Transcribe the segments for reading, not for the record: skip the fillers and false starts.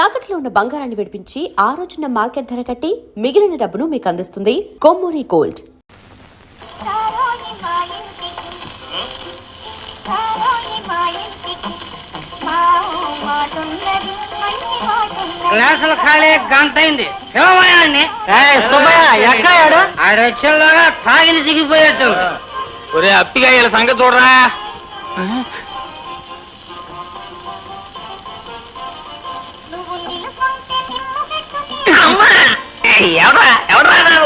తాకట్లో ఉన్న బంగారాన్ని విడిపించి ఆ రోజున మార్కెట్ ధర కట్టి మిగిలిన డబ్బును మీకు అందిస్తుంది కొమ్మూరి గోల్డ్. గ్లాసులు ఖాళీ గంట అయింది. ఆడొచ్చేలాగా తాగిని దిగిపోయేట్టు. ఒరే అప్పిగా వీళ్ళ సంగతి చూడరా.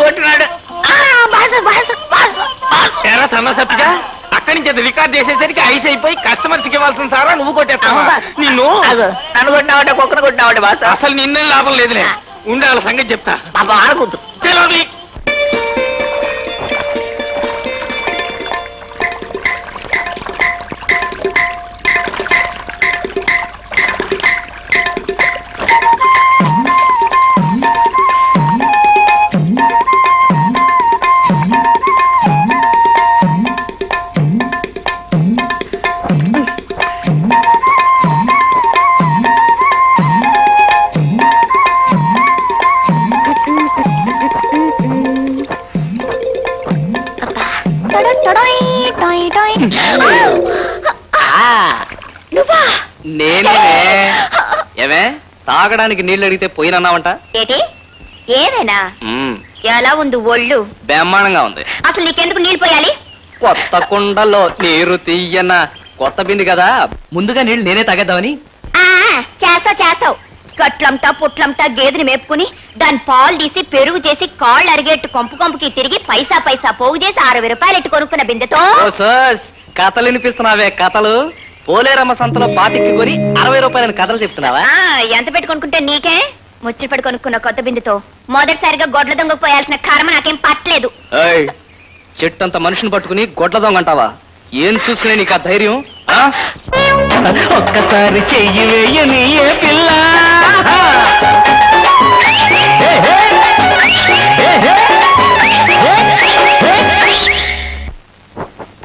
ఓటున్నాడు సన్నసప్పిగా అక్కడి నుంచి రికార్డ్ చేసేసరికి ఐస్ అయిపోయి కస్టమర్స్కి ఇవ్వాల్సిన సారా నువ్వు కొట్టేస్తావా? నిన్ను నన్ను కొట్టినావంటే కుక్కను కొట్టినావంటే బాస. అసలు నిన్నేం లాభం లేదులే. ఉండే వాళ్ళ సంగతి చెప్తా. ఆడకూడదు. నేనే ఏమే తాగడానికి నీళ్లు అడిగితే పోయినన్నావంట. ఏటి ఏదేనా ఎలా ఉంది ఒళ్ళు? బ్రహ్మాండంగా ఉంది. అసలు నీకెందుకు నీళ్ళు పోయాలి? కొత్త కుండలో నీరు తీయన కొత్త బింది కదా, ముందుగా నీళ్లు నేనే తాగేద్దామని. చేస్తావు గట్లంతా పుట్లంతా గేదెని మేపుకుని దాని పాలు తీసి పెరుగు చేసి కాళ్ళు అరిగేట్టు కొంపుకి తిరిగి పైసా పోగు చేసి 60 రూపాయలు ఎట్టు కొనుక్కున్న బిందెతో కథలు వినిపిస్తున్నావే కథలు. పోలేరమ్మ సంతలో పాతికి కొని 60 రూపాయలని కథలు చెప్తున్నావా? ఎంత పెట్టి కొనుక్కుంటే నీకే? ముచ్చటపడి కొనుక్కున్న కొత్త బిందెతో మొదటిసారిగా గొడ్ల దొంగకు పోయాల్సిన కర్మ నాకేం పట్టలేదు. చెట్టంత మనిషిని పట్టుకుని గొడ్ల దొంగ అంటావా? ఏం చూసుకునే నీకు ఆ ధైర్యం? ఒక్కసారి చెయ్యి వేయని ఏ పిల్ల.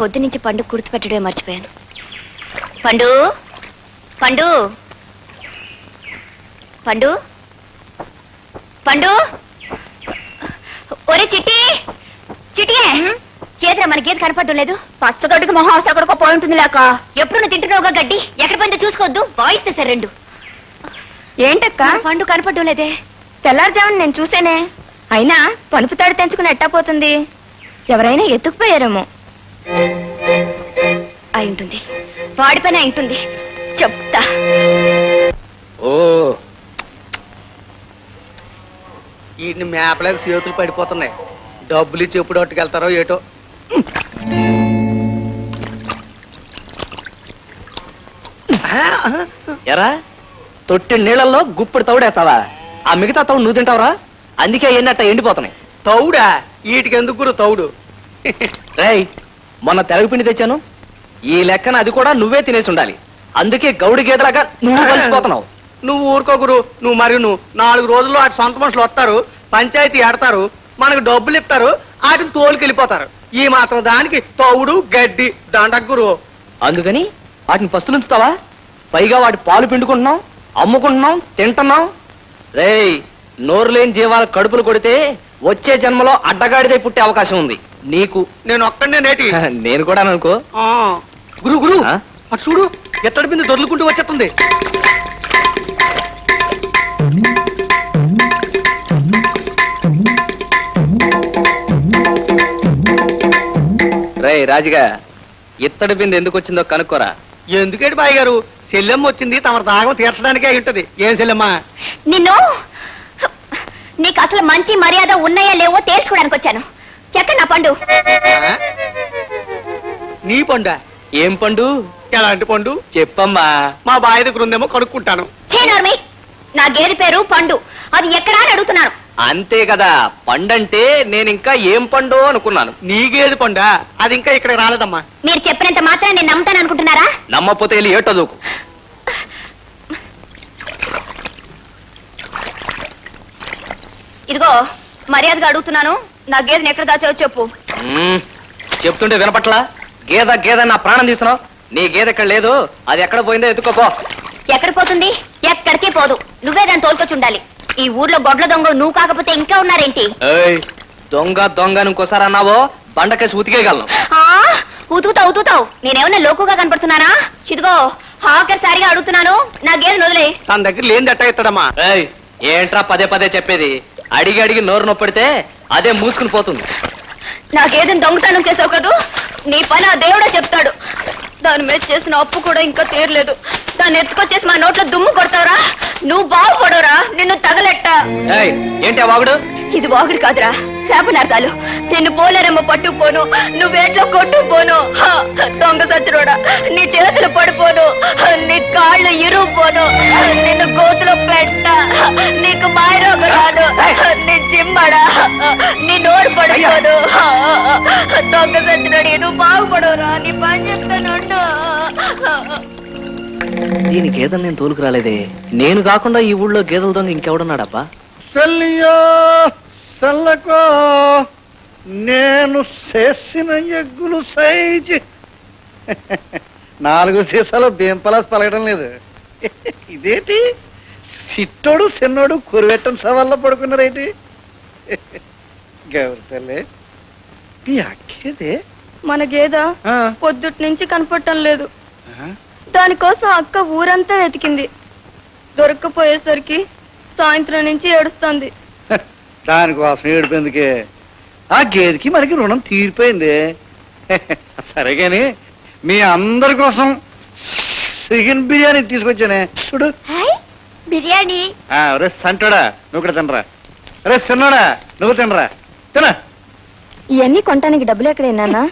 పొద్దు నుంచి పండు గుర్తు పెట్టడమే మర్చిపోయాను. పండు పండు పండు పండు ఒరే చిట్టి చిటియే చేతిరా మన గేదె కనపడడం లేదు. పచ్చగడ్డికి మొహం అక్కడికో పోయి ఉంటుంది లేక. ఎప్పుడు నువ్వు తింటున్నావుగా గడ్డి, ఎక్కడ పోయిందో చూసుకోవద్దు. వాయిస్ చేశారు 2. ఏంటక్క పండు కనపడడం లేదే? తెల్లారుజామున నేను చూసేనే. అయినా పలుపు తాడు తెంచుకుని ఎట్టా పోతుంది? ఎవరైనా ఎత్తుకుపోయారేమో. అయి ఉంటుంది, వాడి పని అయి ఉంటుంది. చెప్తా. ఓ వీటిని మేపలకు చేతులు పడిపోతున్నాయి. డబ్బులు ఇచ్చి ఎప్పుడు అట్టుకెళ్తారో ఏటో. ఎరా తొట్టి నీళ్ళల్లో గుప్పుడు తౌడేస్తావా? ఆ మిగతా తౌడు నువ్వు తింటావురా? అందుకే ఎన్నట్ట ఎండిపోతున్నాయి. తౌడా? వీటికి ఎందుకు తౌడు? రేయ్ మొన్న తెలగపిండి తెచ్చాను, ఈ లెక్కన అది కూడా నువ్వే తినేసి ఉండాలి. అందుకే గౌడి గేదలాగా నువ్వు కలిసిపోతున్నావు. నువ్వు ఊరుకో గురు. నువ్వు 4 రోజుల్లో అటు సొంత మనుషులు వస్తారు, పంచాయతీ ఆడతారు, మనకు డబ్బులు ఇస్తారు, వాటిని తోలుకెళ్ళిపోతారు. ఈ మాత్రం దానికి తౌడు గడ్డి దండగురు. అందుకని వాటిని ఫస్ట్ ఉంచుతావా? పైగా వాటి పాలు పిండుకుంటున్నాం, అమ్ముకుంటున్నాం, తింటున్నాం. రేయ్ నోరు లేని జీవాల కడుపులు కొడితే వచ్చే జన్మలో అడ్డగాడిదే పుట్టే అవకాశం ఉంది నీకు. నేను ఒక్కడే నేటి. నేను కూడా అనుకో. గురు అటు చూడు, ఎత్తడి బిందు దొర్లుకుంటూ వచ్చేస్తుంది. రేయ్ రాజుగా, ఇత్తడి బిందె ఎందుకు వచ్చిందో కనుక్కోరా. ఎందుకేంటి బాయ్ గారు? చెల్లెమ్మ వచ్చింది తమ దాగం తీర్చడానికే అయి ఉంటది. ఏం చెల్లెమ్మ? నిన్ను నీకు అసలు మంచి మర్యాద ఉన్నాయా లేవో తేల్చుకోవడానికి వచ్చాను. చెక్క నా పండు. నీ పండు? ఏం పండు? ఎలాంటి పండు చెప్పమ్మా. మా బాయ్ దగ్గర ఉందేమో కనుక్కుంటాను. నా గేదె పేరు పండు, అది ఎక్కడా అని అడుగుతున్నాను. అంతే కదా, పండంటే నేను ఇంకా ఏం పండు అనుకున్నాను. నీ గేదె పండా? అది ఇంకా ఇక్కడ రాలేదమ్మా. మీరు చెప్పినంత మాత్రం నేను నమ్ముతాను అనుకుంటున్నారా? నమ్మపోతే వెళ్ళి ఏటో దూకు. ఇదిగో మర్యాదగా అడుగుతున్నాను, నా గేదెని ఎక్కడ దాచావో చెప్పు. చెప్తుంటే వినపట్లా? గేద నా ప్రాణం తీస్తున్నావు. నీ గేదె ఎక్కడ లేదు, అది ఎక్కడ పోయిందో ఎత్తుకోపో. ఎక్కడ పోతుంది? ఎక్కడికి పోదు. నువ్వే దాన్ని తోలుకొచ్చి ఉండాలి. ఈ ఊర్లో గొడ్ల దొంగ నువ్వు కాకపోతే ఇంకా ఉన్నారేంటి? ఏయ్, దొంగ దొంగ ఇంకోసారి అన్నావో బండకేసి ఉతికేయగలను. ఆ ఉతుకుతావు. నేనేమన్నా లోకుగా కనపడుతున్నానా? ఇదిగో ఆఖరిసారిగా అడుగుతున్నాను, నా గేదె వదిలే. తన దగ్గర లేని ఎట్టా ఇస్తాడమ్మా. ఏయ్, ఏంట్రా పదే పదే చెప్పేది? అడిగి అడిగి నోరు నొప్పిడితే అదే మూసుకుని పోతుంది. నా గేదెని దొంగతనం చేసావు కదూ, నీ పని ఆ దేవుడే చెప్తాడు. దాని మీద చేసిన అప్పు కూడా ఇంకా తీరలేదు. దాన్ని ఎత్తుకొచ్చేసి మా నోట్లో దుమ్ము కొడతావురా? నువ్వు బాగుపడవురా, నిన్ను తగలెట్ట. ఏయ్, ఏంటి ఆ వాగుడు? ఇది వాగుడు కాదురా, శాపనార్థాలు. నిన్ను పోలేరమ్మ పట్టుకుపోను, నువ్వేట్లో కొట్టుకుపోను. దొంగ సచ్చిరోడా, నీ చేతులు పడిపోను, నీ కాళ్ళు ఇరుగుపోను, నిన్ను గోతులో పెట్ట, నీకు మాయరోగ రాదు, నీ జిమ్మడా, నీ నోరు పడిపోను. దొంగ సచ్చిరోడి, నువ్వు బాగుపడవురా, నీ పని చెప్తాను. దీని గేదెలు నేను తోలుకు రాలేదే. నేను కాకుండా ఈ ఊళ్ళో గేదెల దొంగ ఇంకెవడున్నాడబ్బా? సెల్లియో సెల్లకో నేను చేసిన ఎగ్గులు సైజు 4 సీసాలు బేంపలాస్ పలకడం లేదు. ఇదేంటి సిట్టోడు చిన్నోడు కురివెట్టం సవాల్లో పడుకున్నారేంటి? గౌరి తల్లి మీ అక్కేదే? మన గేద ఆ, పొద్దుటి నుంచి కనపడటం లేదు. ఆ, దానికోసం అక్క ఊరంతా వెతికింది. దొరక్కపోయేసరికి సాయంత్రం నుంచి ఏడుస్తోంది. దానికోసం ఏడిపోయిందికే. ఆ గేదెకి మనకి రుణం తీరిపోయింది. సరే గాని మీ అందరి కోసం చికెన్ బిర్యానీ తీసుకొచ్చానే చూడు. బిర్యానీ రే సంటోడా నువ్వు కూడా తినరా. రే చిన్నోడా నువ్వు తినరా. తిన. ఇవన్నీ కొనటానికి డబ్బులు ఎక్కడైనా?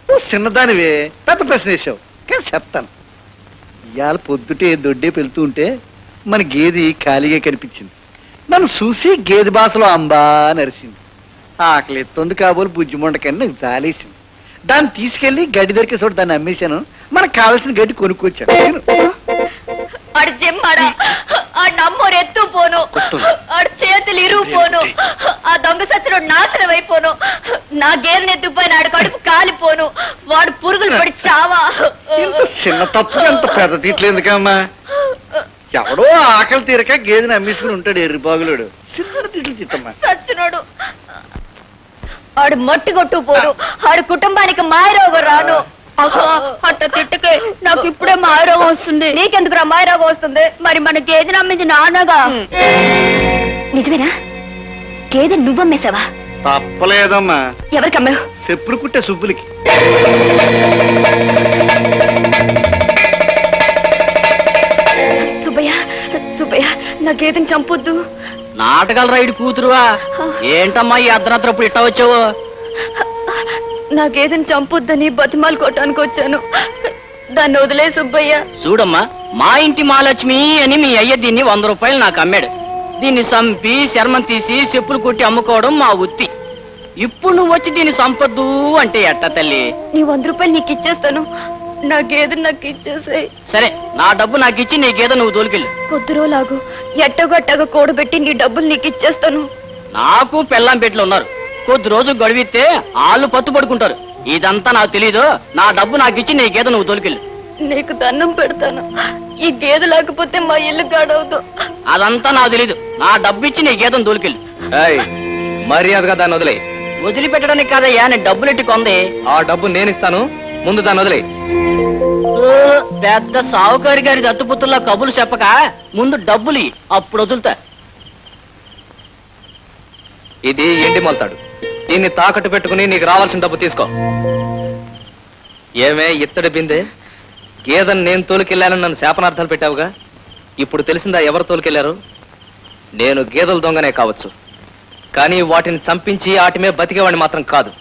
నువ్వు చిన్నదానివే పెద్ద ప్రశ్న వేసావు కానీ చెప్తాను. ఇవాళ పొద్దుటే దొడ్డే పెళ్తూ ఉంటే మన గేది ఖాళీగా కనిపించింది. నన్ను చూసి గేదె భాషలో అంబా నరిసింది. ఆకలి ఎత్తుంది కాబోలు బుజ్జిమొండ కన్నా నాకు జాలేసింది. దాన్ని తీసుకెళ్లి గడ్డి దొరికే చోట దాన్ని అమ్మేశాను. మనకు కావాల్సిన గడ్డి కొనుక్కొచ్చాను. ఆడు జిమ్మడా, ఆ నమ్మోరు ఎత్తు పోను, ఆడు చేతులు ఇరుగు పోను, ఆ దొంగ సచ్చినోడు నాశనం అయిపోను, నా గేదెని ఎత్తుపోయిన ఆడు కడుపు కాలిపోను, వాడు పురుగులు పడి చావా. ఇంత చిన్న తప్పు ఎంత పెద్ద తీట్లు ఎందుకమ్మా? ఎవడో ఆకలి తీరక గేదెని అమ్మేసుకుని ఉంటాడు ఎర్రి బాగులోడు. చిన్న తిట్లు తిట్టమ్మా. సచ్చినోడు ఆడు మట్టి కొట్టు పోను, ఆడు కుటుంబానికి మాయరోగం రాను. అట్ట తిట్టుకే నాకు ఇప్పుడే మాయరోగం వస్తుంది. నీకెందుకురా మాయరోగం వస్తుంది? మరి మన గేదెని అమ్మింది నాన్నగా. నిజమేనా? గేదె నువ్వమ్మేశావా? తప్పలేదమ్మా. ఎవరికి అమ్మావు? చెప్పులు కుట్టే సుబ్బులకి. సుబ్బయ్య నా గేదెని చంపొద్దు. నాటకాలు రైడ్ కూతురువా? ఏంటమ్మా ఈ అర్ధరాత్రప్పుడు ఇట్టా వచ్చావు? నా గేదెని చంపొద్దని బతిమాలు కొట్టడానికి వచ్చాను. దాన్ని వదిలే సుబ్బయ్య. చూడమ్మా, మా ఇంటి మహాలక్ష్మి అని మీ అయ్య దీన్ని 100 రూపాయలు నాకు అమ్మాడు. దీన్ని చంపి శర్మం తీసి చెప్పులు కొట్టి అమ్ముకోవడం మా వృత్తి. ఇప్పుడు నువ్వు వచ్చి దీన్ని సంపద్దు అంటే ఎట్ట తల్లి? నీ 100 రూపాయలు నీకు ఇచ్చేస్తాను. నా గేదెని నాకు ఇచ్చేసాయి. సరే, నా డబ్బు నాకు ఇచ్చి నీ గేదె నువ్వు తోలుకెళ్ళు. కొద్ది రోజులాగు ఎట్టగట్టగా కూడబెట్టి నీ డబ్బులు నీకు ఇచ్చేస్తాను. నాకు పెళ్ళాం పెట్లు ఉన్నారు. కొద్ది రోజులు గడివిస్తే వాళ్ళు పత్తు పడుకుంటారు. ఇదంతా నాకు తెలీదు. నా డబ్బు నాకు ఇచ్చి నీ గేదె నువ్వు తోలుకెళ్ళు. నీకు దండం పెడతాను. ఈ గేదె లేకపోతే మా ఇల్లు గాడవదు. అదంతా నాకు తెలీదు. నా డబ్బు ఇచ్చి నీ గేదెను తోలుకెళ్ళు. మర్యాదగా దాన్ని వదిలే. వదిలిపెట్టడానికి కాదయ్యా నేను డబ్బులెట్టి కొంది. ఆ డబ్బు నేను ఇస్తాను, ముందు దాన్ని వదిలే. పెద్ద సావుకారి గారి దత్తుపుత్రుల్లో కబులు చెప్పక ముందు డబ్బులు అప్పుడు వదులుతా. ఇది ఎండి మొలతాడు. దీన్ని తాకట్టు పెట్టుకుని నీకు రావాల్సిన డబ్బు తీసుకో. ఏమే ఇత్తడి బిందే, గేదెను నేను తోలుకెళ్ళానని నన్ను శాపనార్థాలు పెట్టావుగా. ఇప్పుడు తెలిసిందా ఎవరు తోలుకెళ్లారు? నేను గేదెల దొంగనే కావచ్చు, కానీ వాటిని చంపించి వాటిమే బతికేవాడిని మాత్రం కాదు.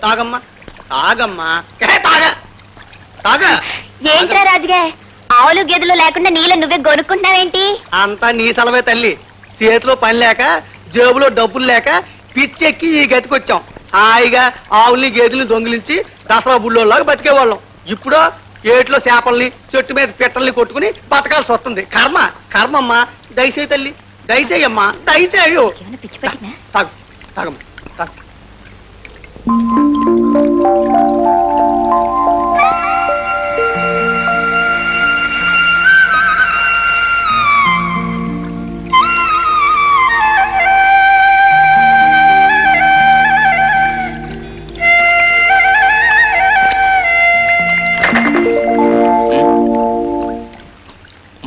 తాగమ్మా తాగమ్మా తాగ. ఏంట్రా రాజుగా, ఆవులు గేదెలు లేకుండా నీళ్ళు నువ్వే కొనుక్కుంటున్నావేంటి? అంతా నీ సెలవే తల్లి. చేతిలో పని లేక జేబులో డబ్బులు లేక పిచ్చెక్కి ఈ గతికొచ్చాం. హాయిగా ఆవుల్ని గేదెల్ని దొంగిలించి దసరా బుల్లోలాగా బతికేవాళ్ళం. ఇప్పుడు ఏట్లో చేపల్ని చెట్టు మీద పిట్టల్ని కొట్టుకుని బతకాల్సి వస్తుంది. కర్మమ్మా. దయచేయి తల్లి, దయచేయమ్మా, దయచేయు. ఏమైనా పిచ్చి పట్టినా? తాగు తాగమ్మా, తాగు.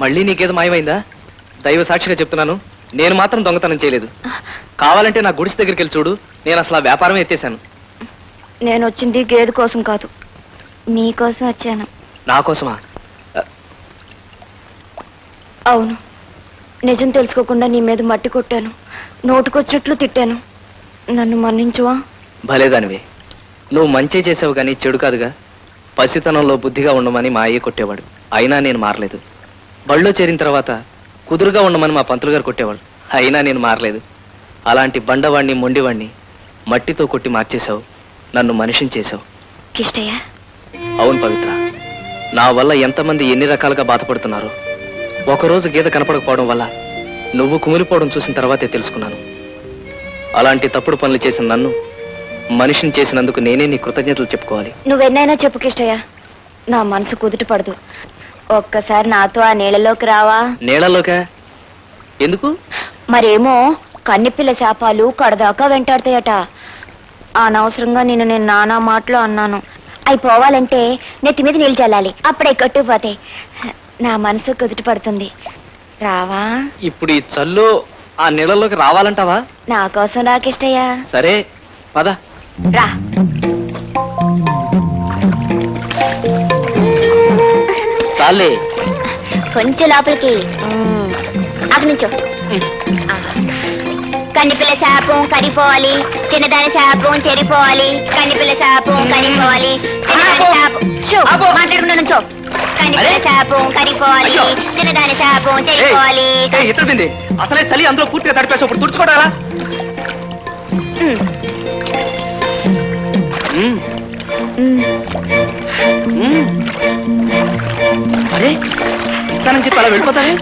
మళ్ళీ నీకేదో మాయమైందా? దైవ సాక్షిగా చెప్తున్నాను, నేను మాత్రం దొంగతనం చేయలేదు. కావాలంటే నా గుడిసె దగ్గరికి వెళ్ళి చూడు, నేను అసలు ఆ వ్యాపారం ఎత్తేసాను. నేను వచ్చింది గేదె కోసం కాదు, నీ కోసం వచ్చాను. నా కోసమా? అవును, నిజం తెలుసుకోకుండా నీ మీద మట్టి కొట్టాను, నోటుకొచ్చినట్లు తిట్టాను. నన్ను మన్నించువా? భలేదానివే, నువ్వు మంచి చేసావు కానీ చెడు కాదుగా. పసితనంలో బుద్ధిగా ఉండమని మా అయ్య కొట్టేవాడు, అయినా నేను మారలేదు. బళ్ళో చేరిన తర్వాత కుదురుగా ఉండమని మా పంతులు గారు కొట్టేవాడు, అయినా నేను మారలేదు. అలాంటి బండవాణ్ణి మొండివాణ్ణి మట్టితో కొట్టి మార్చేశావు, నన్ను మనిషిని చేశావు. కిష్టయ్య, అవును పవిత్ర, నా వల్ల ఎంతమంది ఎన్ని రకాలుగా బాధపడుతున్నారు. ఒకరోజు గీత కనపడకపోవడం వల్ల నువ్వు కుమిలిపోవడం చూసిన తర్వాతే తెలుసుకున్నాను. అలాంటి తప్పుడు పనులు చేసిన నన్ను మనిషిని చేసినందుకు నేనే నీ కృతజ్ఞతలు చెప్పుకోవాలి. నువ్వెన్నైనా చెప్పు కిష్టయ్య, నా మనసు కుదుట పడదు. ఒక్కసారి నాతో ఆ నీళ్ళలోకి రావా? నీళ్ళలోకా? ఎందుకు? మరేమో కన్నెపిల్ల శాపాలు కడదాకా వెంటాడతాయట. అనవసరంగా నేను నానా మాటలు అన్నాను. అవి పోవాలంటే నెత్తి మీద నీళ్ళు చల్లాలి, అప్పుడే కట్టుకుపోతాయి. నా మనసు కుదుట పడుతుంది. రావా? ఇప్పుడు ఈ చల్లు ఆ నీళ్ళలోకి రావాలంటావా? నా కోసం రా కిష్టయ్య. సరే పద. రా. చాలే, కొంచెం లోపలికి. అక్కడి నుంచో. కన్నిపిల్ల శాపం కరిపోవాలి, చిన్నదాని శాపం చెడిపోవాలి. కన్నిపిల్ల శాపం కరిపోవాలి, చిన్నదాని శాపం. షో, మాట్లాడకుండా నుంచో. కన్నిపిల్ల శాపం కరిపోవాలి, చిన్నదాని శాపం చెడిపోవాలి. ఇతరుంది అసలే చలి, అందులో పూర్తిగా తడిపేసి ఇప్పుడు తుడుచుకోవడాలా? అరే ఇచ్చానని చెప్పి అలా వెళ్ళిపోతానే.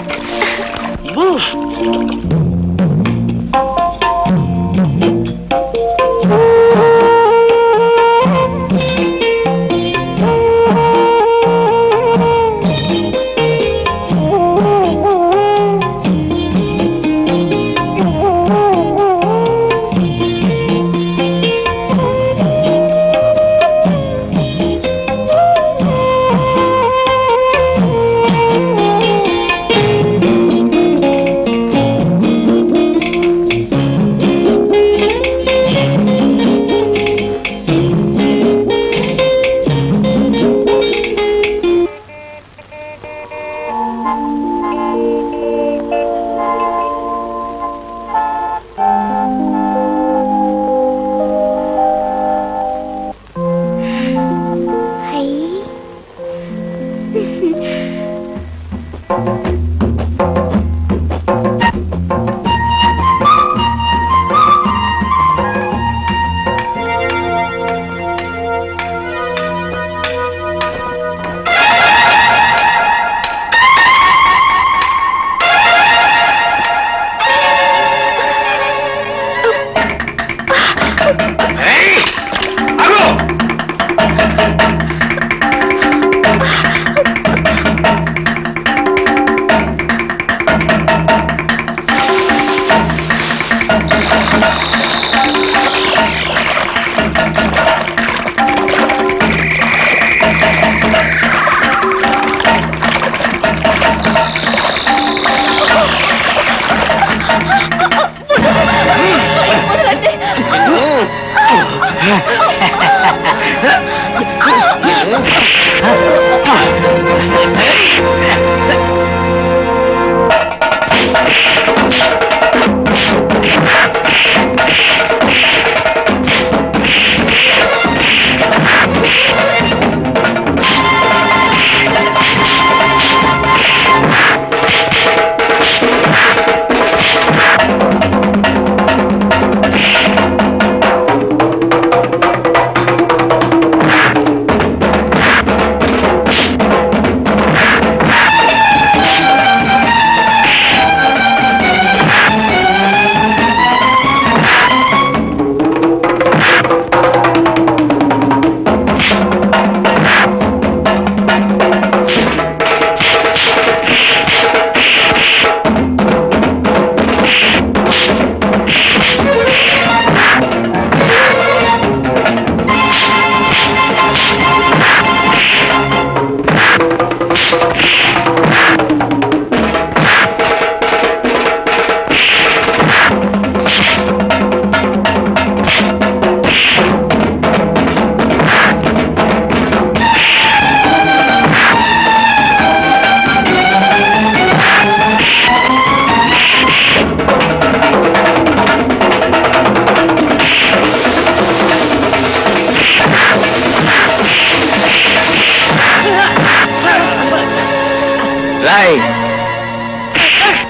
రాయ్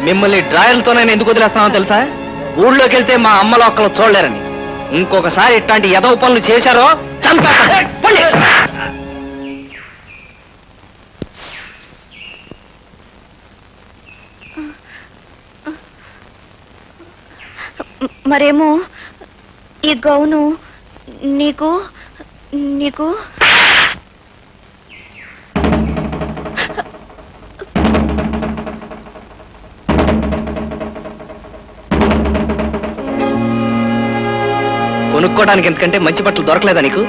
మిమ్మల్ని డ్రాయర్లతో నేను ఎందుకు వదిలేస్తానో తెలుసా? ఊళ్ళోకి వెళ్తే మా అమ్మలో ఒక్కలు చూడలేరని. ఇంకొకసారి ఇట్లాంటి ఎదవ పనులు చేశారో చంపేస్తాను. పోండి. మరేమో ఈ గౌను నీకు నీకు కొనుక్కోవడానికి ఎందుకంటే మంచి బట్టలు దొరకలేదా నీకు?